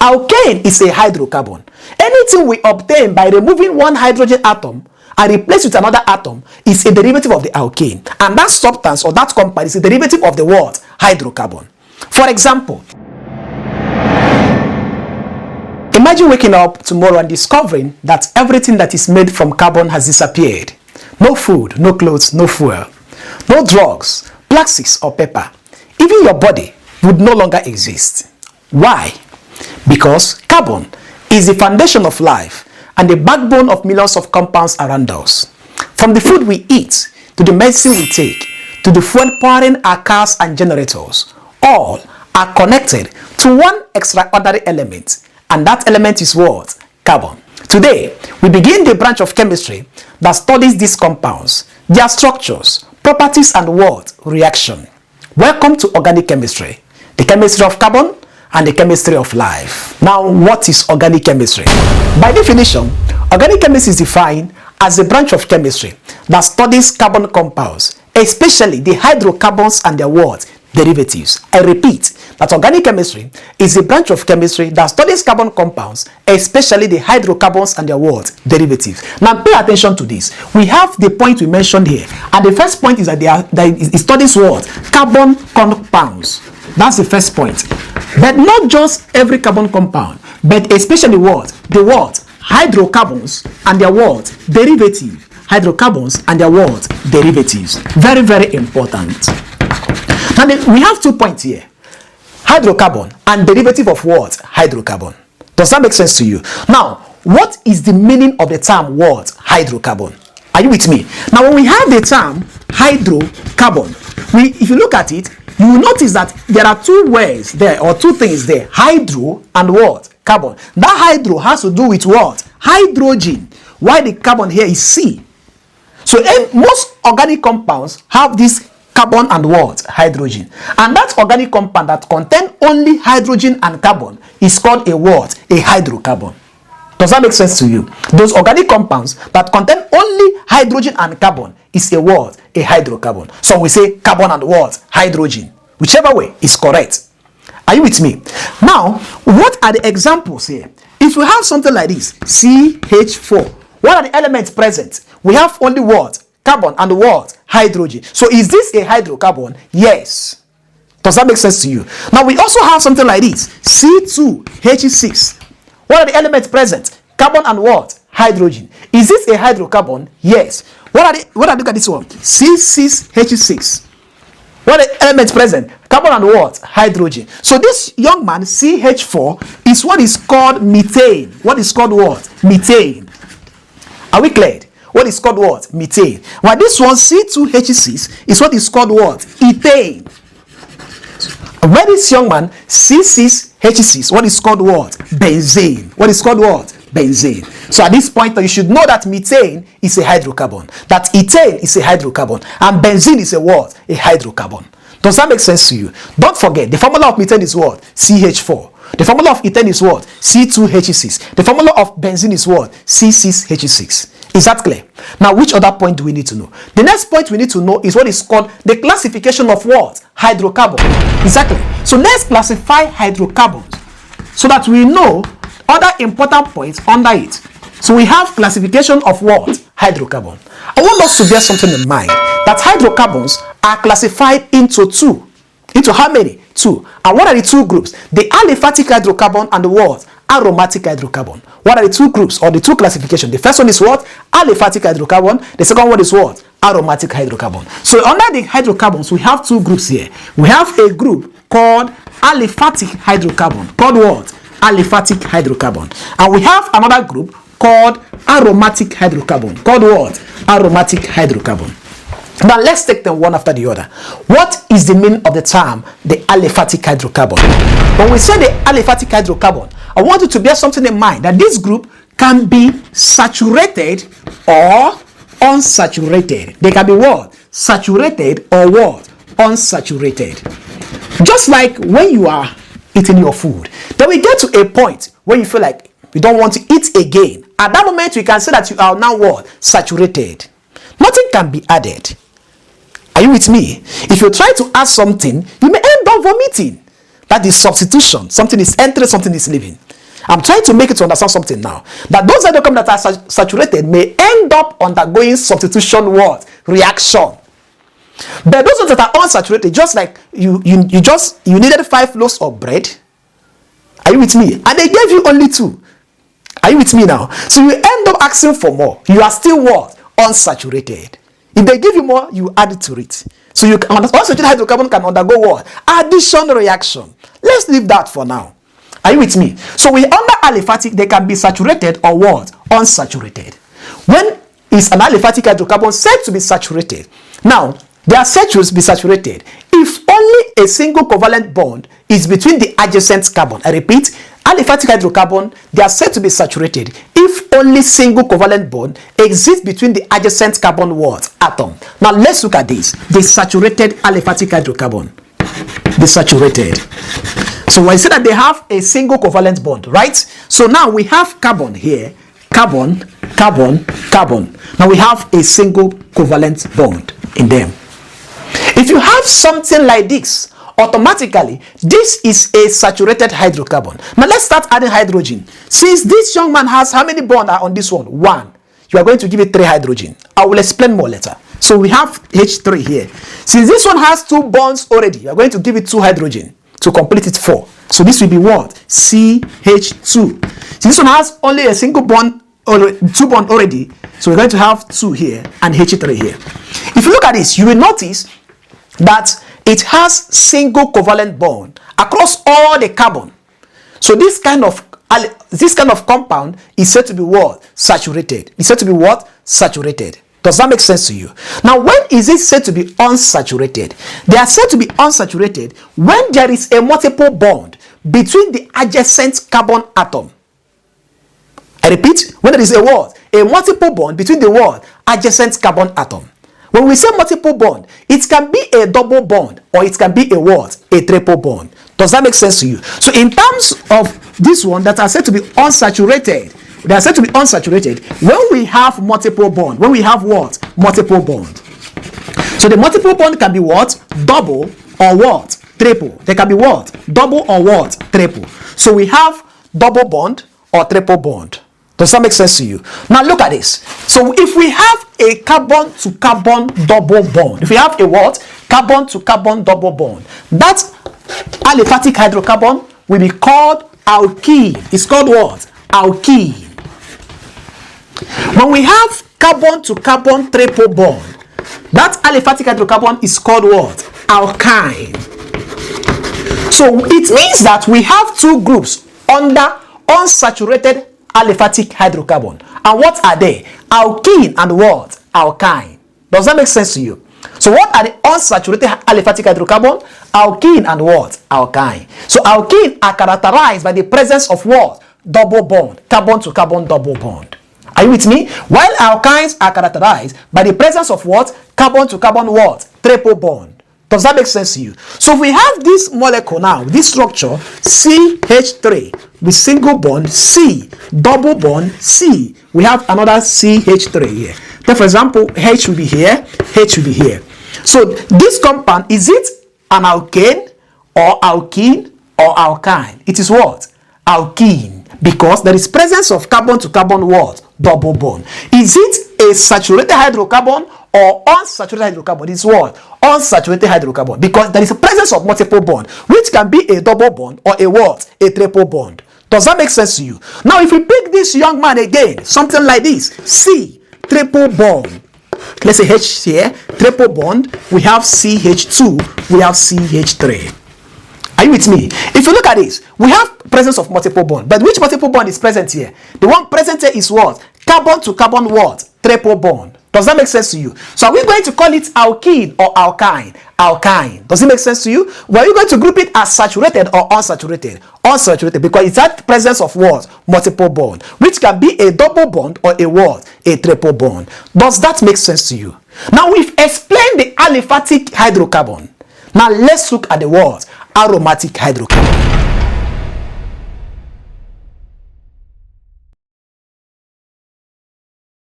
Alkane is a hydrocarbon. Anything we obtain by removing one hydrogen atom and replace with another atom is a derivative of the alkane. And that substance or that compound is a derivative of the word hydrocarbon. For example, imagine waking up tomorrow and discovering that everything that is made from carbon has disappeared. No food, no clothes, no fuel, no drugs, plastics or paper. Even your body would no longer exist. Why? Because carbon is the foundation of life and the backbone of millions of compounds around us. From the food we eat, to the medicine we take, to the fuel powering our cars and generators, all are connected to one extraordinary element, and that element is what? Carbon. Today, we begin the branch of chemistry that studies these compounds, their structures, properties, and what? Reaction. Welcome to organic chemistry, the chemistry of carbon and the chemistry of life. Now, what is organic chemistry? By definition, organic chemistry is defined as a branch of chemistry that studies carbon compounds, especially the hydrocarbons and their what? Derivatives. I repeat that organic chemistry is a branch of chemistry that studies carbon compounds, especially the hydrocarbons and their what? Derivatives. Now pay attention to this. We have the point we mentioned here, and the first point is that it studies what? Carbon compounds. That's the first point. But not just every carbon compound, but especially what? The what? Hydrocarbons and their what? Derivative. Hydrocarbons and their what? Derivatives. Very, very important. Now we have 2 points here. Hydrocarbon and derivative of what? Hydrocarbon. Does that make sense to you? Now, what is the meaning of the term what? Hydrocarbon. Are you with me? Now, when we have the term hydrocarbon, if you look at it, you will notice that there are two words there, or two things there. Hydro and what? Carbon. That hydro has to do with what? Hydrogen. Why the carbon here is C. So most organic compounds have this carbon and what? Hydrogen. And that organic compound that contains only hydrogen and carbon is called a what? A hydrocarbon. Does that make sense to you? Those organic compounds that contain only hydrogen and carbon is a what? A hydrocarbon. So we say carbon and what? Hydrogen. Whichever way is correct. Are you with me? Now, what are the examples here? If we have something like this, CH4, what are the elements present? We have only what? Carbon and what? Hydrogen. So is this a hydrocarbon? Yes. Does that make sense to you? Now we also have something like this, C2H6. What are the elements present? Carbon and what? Hydrogen. Is this a hydrocarbon? Yes. Look at this one, C6H6. What are the elements present? Carbon and what? Hydrogen. So this young man, CH4, is what is called methane. What is called what? Methane. Are we clear? What is called what? Methane. While this one, C2H6, is what is called what? Ethane. Where this young man, C6H6, what is called what? Benzene. What is called what? Benzene. So at this point, you should know that methane is a hydrocarbon, that ethane is a hydrocarbon, and benzene is a what? A hydrocarbon. Does that make sense to you? Don't forget, the formula of methane is what? CH4. The formula of ethane is what? C2H6. The formula of benzene is what? C6H6. Is that clear? Now, which other point do we need to know? The next point we need to know is what is called the classification of what? Hydrocarbon. Exactly. So let's classify hydrocarbons so that we know other important points under it. So we have classification of what? Hydrocarbon. I want us to bear something in mind, that hydrocarbons are classified into two. Into how many? Two. And what are the two groups? The aliphatic hydrocarbon and the what? Aromatic hydrocarbon. What are the two groups or the two classifications? The first one is what? Aliphatic hydrocarbon. The second one is what? Aromatic hydrocarbon. So under the hydrocarbons, we have two groups here. We have a group called aliphatic hydrocarbon. Called what? Aliphatic hydrocarbon. And we have another group called aromatic hydrocarbon. Called what? Aromatic hydrocarbon. Now let's take them one after the other. What is the meaning of the term the aliphatic hydrocarbon? When we say the aliphatic hydrocarbon, I want you to bear something in mind, that this group can be saturated or unsaturated. They can be what? Saturated or what? Unsaturated. Just like when you are eating your food, then we get to a point where you feel like you don't want to eat again. At that moment, we can say that you are now what? Saturated. Nothing can be added. Are you with me? If you try to add something, you may end up vomiting. That is substitution. Something is entering, something is leaving. I'm trying to make it to understand something now. That those hydrocarbons that are saturated may end up undergoing substitution what? Reaction. But those ones that are unsaturated, just like you needed 5 loaves of bread. Are you with me? And they gave you only 2. Are you with me now? So you end up asking for more. You are still what? Unsaturated. If they give you more, you add it to it. So unsaturated hydrocarbon can undergo what? Addition reaction. Let's leave that for now. Are you with me? So under aliphatic, they can be saturated or what? Unsaturated. When is an aliphatic hydrocarbon said to be saturated? Now, they are said to be saturated if only a single covalent bond is between the adjacent carbon. I repeat, aliphatic hydrocarbon, they are said to be saturated if only single covalent bond exists between the adjacent carbon what? Atom. Now let's look at this. The saturated aliphatic hydrocarbon. The saturated. So I say that they have a single covalent bond, right? So now we have carbon here. Carbon, carbon, carbon. Now we have a single covalent bond in them. If you have something like this, automatically, this is a saturated hydrocarbon. Now let's start adding hydrogen. Since this young man has how many bonds are on this one? 1. You are going to give it 3 hydrogen. I will explain more later. So we have H3 here. Since this one has 2 bonds already, you are going to give it 2 hydrogen to complete it 4. So this will be what? CH2. Since this one has only a single bond, or 2 bonds already, so we're going to have 2 here and H3 here. If you look at this, you will notice that it has single covalent bond across all the carbon. So this kind of compound is said to be what? Saturated. It's said to be what? Saturated. Does that make sense to you? Now, when is it said to be unsaturated? They are said to be unsaturated when there is a multiple bond between the adjacent carbon atom. I repeat, when there is a what? A multiple bond between the what? Adjacent carbon atom. When we say multiple bond, it can be a double bond or it can be a what? A triple bond. Does that make sense to you? So in terms of this one that are said to be unsaturated, they are said to be unsaturated when we have multiple bond. When we have what? Multiple bond. So the multiple bond can be what? Double or what? Triple. They can be what? Double or what? Triple. So we have double bond or triple bond. Does that make sense to you? Now look at this. So if we have a carbon to carbon double bond, if we have a what? Carbon to carbon double bond, that aliphatic hydrocarbon will be called alkene. It's called what? Alkene. When we have carbon to carbon triple bond, that aliphatic hydrocarbon is called what? Alkyne. So it means that we have 2 groups under unsaturated aliphatic hydrocarbon. And what are they? Alkene and what? Alkyne. Does that make sense to you? So what are the unsaturated aliphatic hydrocarbon? Alkene and what? Alkyne. So alkene are characterized by the presence of what? Double bond. Carbon to carbon double bond. Are you with me? While alkynes are characterized by the presence of what? Carbon to carbon what? Triple bond. Does that make sense to you? So if we have this molecule now, this structure, CH3 with single bond, C, double bond, C, we have another CH3 here. Then for example, H will be here, H will be here. So this compound, is it an alkane or alkene or alkyne? It is what? Alkene, because there is presence of carbon to carbon what? Double bond. Is it a saturated hydrocarbon or unsaturated hydrocarbon? It's what? Unsaturated hydrocarbon, because there is a presence of multiple bond, which can be a double bond or a what? A triple bond. Does that make sense to you? Now if we pick this young man again, something like this, C, triple bond. Let's say H here, triple bond, we have CH2, we have CH3. Are you with me? If you look at this, we have presence of multiple bond, but which multiple bond is present here? The one present here is what? Carbon to carbon what? Triple bond. Does that make sense to you? So are we going to call it alkene or alkyne? Alkyne. Does it make sense to you? Well, are you going to group it as saturated or unsaturated? Unsaturated, because it's that presence of what? Multiple bond, which can be a double bond or a what? A triple bond. Does that make sense to you? Now we've explained the aliphatic hydrocarbon. Now let's look at the what? Aromatic hydrocarbon.